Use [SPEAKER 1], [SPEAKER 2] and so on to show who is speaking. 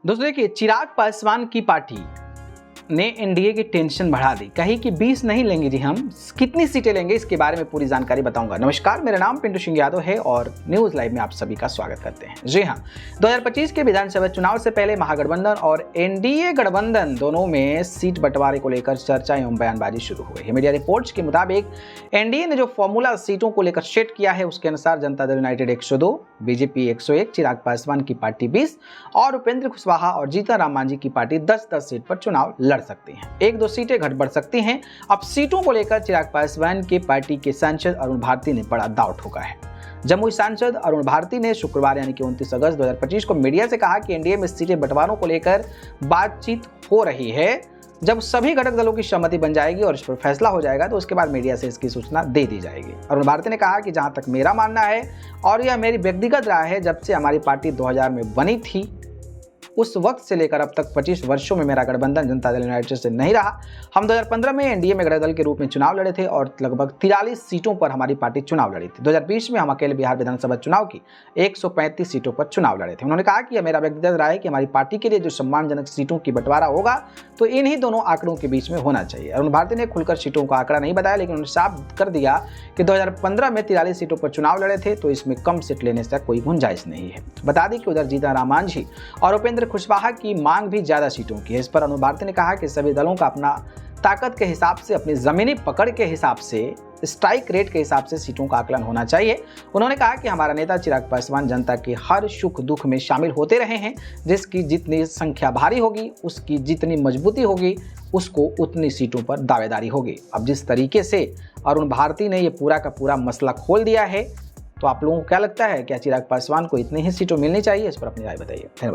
[SPEAKER 1] दोस्तों देखिए, चिराग पासवान की पार्टी ने एनडीए की टेंशन बढ़ा दी। कही कि 20 नहीं लेंगे जी, हम कितनी सीटें लेंगे इसके बारे में पूरी जानकारी बताऊंगा। नमस्कार, मेरा नाम पिंटू सिंह यादव है और न्यूज लाइव में आप सभी का स्वागत करते हैं। जी हां, 2025 के विधानसभा चुनाव से पहले महागठबंधन और एनडीए गठबंधन दोनों में सीट बंटवारे को लेकर चर्चा एवं बयानबाजी शुरू हो गई है। मीडिया रिपोर्ट्स के मुताबिक एनडीए ने जो फॉर्मूला सीटों को लेकर सेट किया है उसके अनुसार जनता दल यूनाइटेड 102, बीजेपी 101, चिराग पासवान की पार्टी 20 और उपेंद्र कुशवाहा और जीतन राम मांझी की पार्टी 10-10 सीट पर चुनाव लड़ सकती हैं। 1-2 सीटें घट बढ़ सकती हैं। अब सीटों को लेकर चिराग पासवान के पार्टी के सांसद अरुण भारती ने बड़ा दांव ठोका है। जमुई सांसद अरुण भारती ने शुक्रवार यानी कि 29 अगस्त 2025 को मीडिया से कहा कि एनडीए में सीटें बंटवारों को लेकर बातचीत हो रही है। जब सभी घटक दलों की सहमति बन जाएगी और इस पर फैसला हो जाएगा तो उसके बाद मीडिया से इसकी सूचना दे दी जाएगी। अरुण भारती ने कहा कि जहां तक मेरा मानना है और यह मेरी व्यक्तिगत राय है, जब से हमारी पार्टी 2000 में बनी थी उस वक्त से लेकर अब तक 25 वर्षों में मेरा गठबंधन जनता दल यूनाइटेड से नहीं रहा। हम 2015 में एनडीए में घटक दल के रूप में चुनाव लड़े थे और लगभग 43 सीटों पर हमारी पार्टी चुनाव लड़ी थी। 2020 में हम अकेले बिहार विधानसभा चुनाव की 135 सीटों पर चुनाव लड़े थे। उन्होंने कहा कि यह मेरा व्यक्तिगत राय है कि हमारी पार्टी के लिए जो सम्मानजनक सीटों की बंटवारा होगा तो इन्हीं दोनों आंकड़ों के बीच में होना चाहिए। अरुण भारती ने खुलकर सीटों का आंकड़ा नहीं बताया, लेकिन उन्होंने साफ कर दिया कि 2015 में 43 सीटों पर चुनाव लड़े थे तो इसमें कम सीट लेने से कोई गुंजाइश नहीं है। बता दें कि उधर जीतन राम मांझी और उपेंद्र कुशवाहा की मांग भी ज्यादा सीटों की है। इस पर अरुण भारती ने कहा कि सभी दलों का अपना ताकत के हिसाब से, अपनी जमीनी पकड़ के हिसाब से, स्ट्राइक रेट के हिसाब से सीटों का आकलन होना चाहिए। उन्होंने कहा कि हमारा नेता चिराग पासवान जनता के हर सुख दुख में शामिल होते रहे हैं। जिसकी जितनी संख्या भारी होगी, उसकी जितनी मजबूती होगी, उसको उतनी सीटों पर दावेदारी होगी। अब जिस तरीके से अरुण भारती ने ये पूरा का पूरा मसला खोल दिया है, तो आप लोगों को क्या लगता है, क्या चिराग पासवान को इतनी ही सीटों मिलनी चाहिए? इस पर अपनी राय बताइए। धन्यवाद।